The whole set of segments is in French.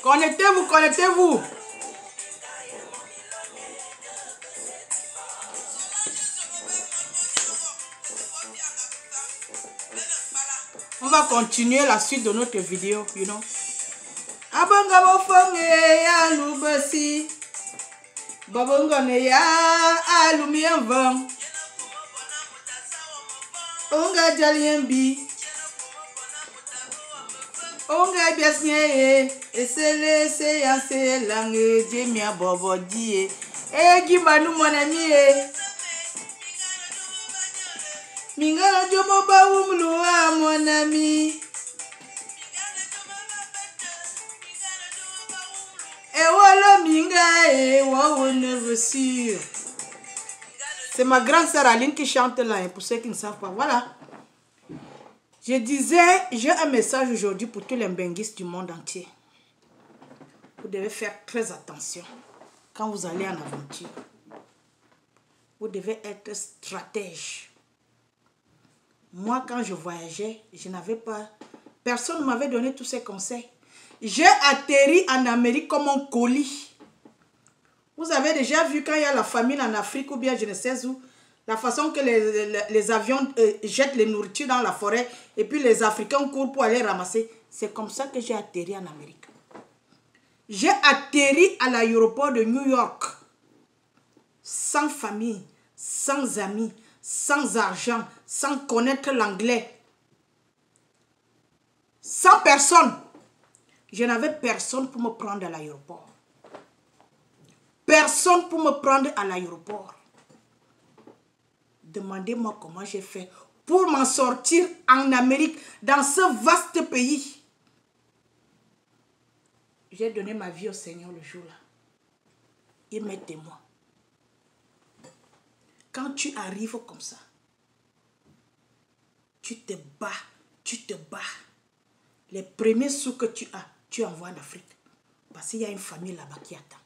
Connectez-vous, connectez-vous. On va continuer la suite de notre vidéo, you know. Abangabo fonge ya lubasi. Babongone ya alumienvang. Onga jaliembi. Onga biasnye esele se yanse langue jemia bobo die. Gimanu mon ami Mingala jomo ba umluwa mon ami. C'est ma grande sœur Aline qui chante là, pour ceux qui ne savent pas. Voilà. Je disais, j'ai un message aujourd'hui pour tous les benguistes du monde entier. Vous devez faire très attention quand vous allez en aventure. Vous devez être stratège. Moi, quand je voyageais, je n'avais pas... Personne ne m'avait donné tous ces conseils. J'ai atterri en Amérique comme un colis. Vous avez déjà vu quand il y a la famine en Afrique ou bien je ne sais où, la façon que les avions jettent les nourritures dans la forêt et puis les Africains courent pour aller ramasser. C'est comme ça que j'ai atterri en Amérique. J'ai atterri à l'aéroport de New York, sans famille, sans amis, sans argent, sans connaître l'anglais, sans personne. Je n'avais personne pour me prendre à l'aéroport. Personne pour me prendre à l'aéroport. Demandez-moi comment j'ai fait pour m'en sortir en Amérique, dans ce vaste pays. J'ai donné ma vie au Seigneur le jour-là. Il m'est témoin. Quand tu arrives comme ça, tu te bats, tu te bats. Les premiers sous que tu as, tu envoies en Afrique. Parce qu'il y a une famille là-bas qui attend.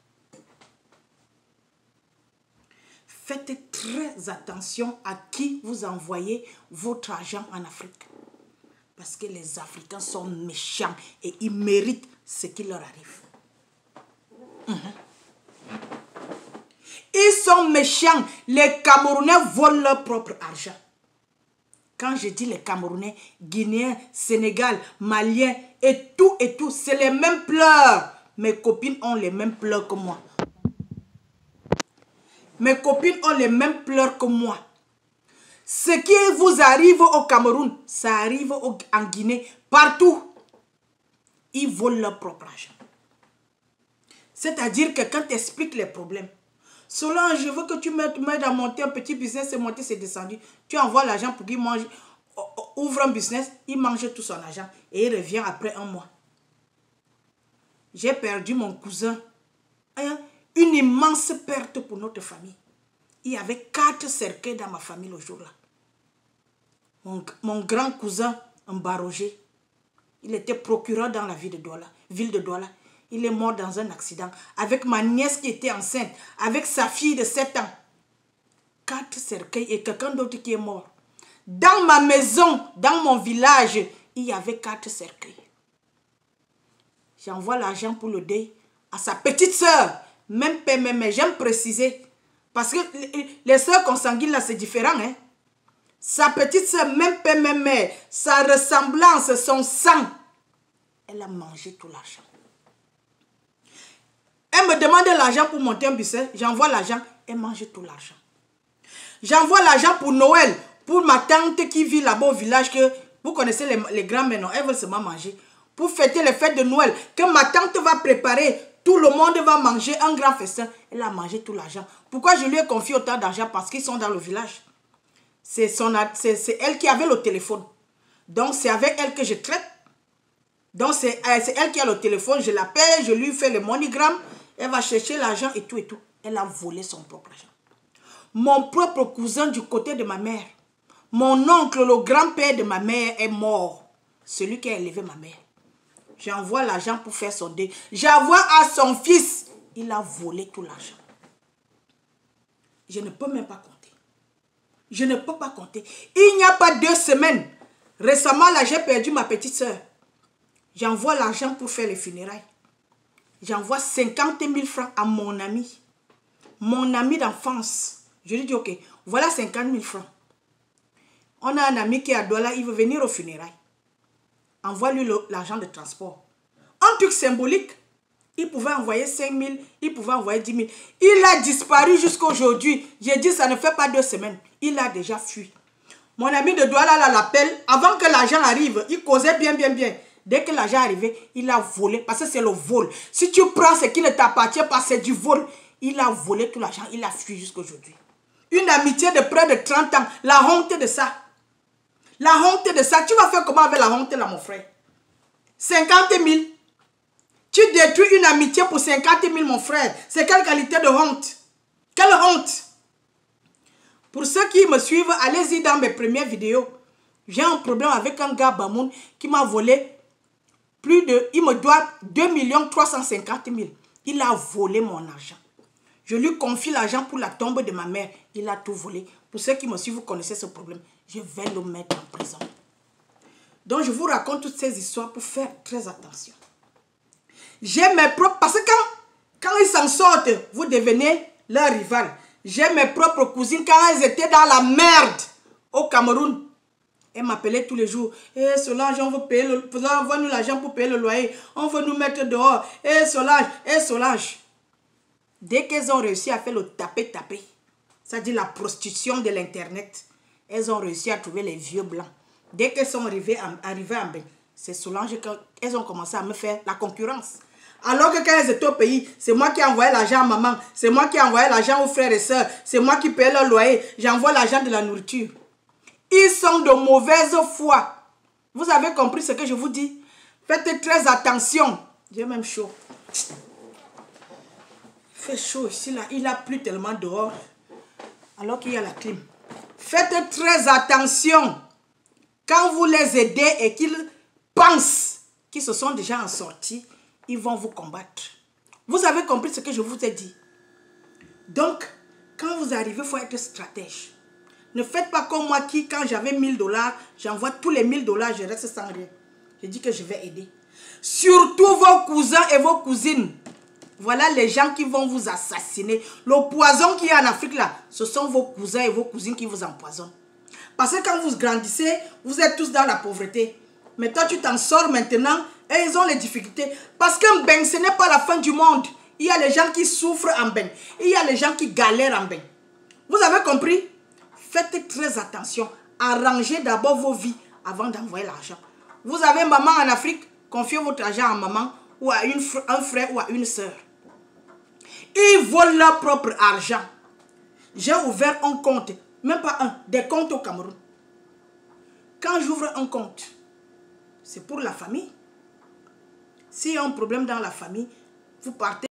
Faites très attention à qui vous envoyez votre argent en Afrique. Parce que les Africains sont méchants et ils méritent ce qui leur arrive. Ils sont méchants. Les Camerounais volent leur propre argent. Quand je dis les Camerounais, Guinéens, Sénégal, Maliens et tout, c'est les mêmes pleurs. Mes copines ont les mêmes pleurs que moi. Mes copines ont les mêmes pleurs que moi. Ce qui vous arrive au Cameroun, ça arrive en Guinée, partout. Ils volent leur propre argent. C'est-à-dire que quand tu expliques les problèmes, selon je veux que tu m'aides à monter un petit business, c'est monté, c'est descendu. Tu envoies l'argent pour qu'il mange, ouvre un business, il mange tout son argent et il revient après un mois. J'ai perdu mon cousin. Une immense perte pour notre famille. Il y avait 4 cercueils dans ma famille le jour-là. Mon grand cousin, Mbarogé, il était procureur dans la ville de Douala. Il est mort dans un accident. Avec ma nièce qui était enceinte, avec sa fille de 7 ans. 4 cercueils et quelqu'un d'autre qui est mort. Dans ma maison, dans mon village, il y avait 4 cercueils. J'envoie l'argent pour le deuil à sa petite soeur. Même père, même j'aime préciser. Parce que les soeurs consanguines là, c'est différent. Hein? Sa petite soeur, même père, même mère, sa ressemblance, son sang, elle a mangé tout l'argent. Elle me demande l'argent pour monter un business. J'envoie l'argent. Elle mange tout l'argent. J'envoie l'argent pour Noël. Pour ma tante qui vit là-bas au village. Que vous connaissez les grands-mères, non? Elles veulent seulement manger. Pour fêter les fêtes de Noël. Que ma tante va préparer. Tout le monde va manger un grand festin. Elle a mangé tout l'argent. Pourquoi je lui ai confié autant d'argent? Parce qu'ils sont dans le village. C'est elle qui avait le téléphone. Donc c'est avec elle que je traite. Donc c'est elle qui a le téléphone. Je l'appelle, je lui fais le MoneyGram. Elle va chercher l'argent et tout. Elle a volé son propre argent. Mon propre cousin du côté de ma mère. Mon oncle, le grand-père de ma mère est mort. Celui qui a élevé ma mère. J'envoie l'argent pour faire son deuil. J'envoie à son fils. Il a volé tout l'argent. Je ne peux même pas compter. Je ne peux pas compter. Il n'y a pas 2 semaines. Récemment, là, j'ai perdu ma petite soeur. J'envoie l'argent pour faire les funérailles. J'envoie 50 000 francs à mon ami. Mon ami d'enfance. Je lui dis, ok, voilà 50 000 francs. On a un ami qui est à Douala, il veut venir au funérailles. Envoie-lui l'argent de transport. Un truc symbolique. Il pouvait envoyer 5 000, il pouvait envoyer 10 000. Il a disparu jusqu'à aujourd'hui. J'ai dit, ça ne fait pas 2 semaines. Il a déjà fui. Mon ami de Douala l'appelle. Avant que l'argent arrive, il causait bien. Dès que l'argent est arrivé, il a volé. Parce que c'est le vol. Si tu prends ce qui ne t'appartient pas, c'est du vol. Il a volé tout l'argent. Il a fui jusqu'à aujourd'hui. Une amitié de près de 30 ans. La honte de ça. La honte de ça. Tu vas faire comment avec la honte là, mon frère? 50 000. Tu détruis une amitié pour 50 000, mon frère. C'est quelle qualité de honte? Quelle honte? Pour ceux qui me suivent, allez-y dans mes premières vidéos. J'ai un problème avec un gars Bamoun qui m'a volé plus de... Il me doit 2 350 000. Il a volé mon argent. Je lui confie l'argent pour la tombe de ma mère. Il a tout volé. Pour ceux qui me suivent, vous connaissez ce problème. Je vais le mettre en prison. Donc, je vous raconte toutes ces histoires pour faire très attention. J'ai mes propres... Parce que quand ils s'en sortent, vous devenez leur rival. J'ai mes propres cousines quand elles étaient dans la merde au Cameroun. Elles m'appelaient tous les jours. Eh Solange, on veut payer le... Envoie-nous l'argent pour payer le loyer. On veut nous mettre dehors. Eh Solange. Dès qu'elles ont réussi à faire le taper, c'est-à-dire la prostitution de l'internet, elles ont réussi à trouver les vieux blancs. Dès qu'elles sont arrivées en bain, c'est Solange qu'elles ont commencé à me faire la concurrence. Alors que quand elles étaient au pays, c'est moi qui envoyais l'argent à maman, c'est moi qui envoyais l'argent aux frères et sœurs, c'est moi qui payais leur loyer, j'envoie l'argent de la nourriture. Ils sont de mauvaise foi. Vous avez compris ce que je vous dis? Faites très attention. J'ai même chaud. Il fait chaud ici, là. Il a plu tellement dehors. Alors qu'il y a la clim. Faites très attention. Quand vous les aidez et qu'ils pensent qu'ils se sont déjà en sortie, ils vont vous combattre. Vous avez compris ce que je vous ai dit? Donc, quand vous arrivez, il faut être stratège. Ne faites pas comme moi qui, quand j'avais 1 000 $, j'envoie tous les 1 000 $, je reste sans rien. Je dis que je vais aider. Surtout vos cousins et vos cousines. Voilà les gens qui vont vous assassiner. Le poison qui est en Afrique là, ce sont vos cousins et vos cousines qui vous empoisonnent. Parce que quand vous grandissez, vous êtes tous dans la pauvreté. Mais toi, tu t'en sors maintenant et ils ont les difficultés. Parce qu'un bain, ce n'est pas la fin du monde. Il y a les gens qui souffrent en bain. Il y a les gens qui galèrent en bain. Vous avez compris? Faites très attention. Arrangez d'abord vos vies avant d'envoyer l'argent. Vous avez maman en Afrique, confiez votre argent à maman ou à un frère ou à une soeur. Ils volent leur propre argent. J'ai ouvert un compte, même pas un, des comptes au Cameroun. Quand j'ouvre un compte, c'est pour la famille. S'il y a un problème dans la famille, vous partez.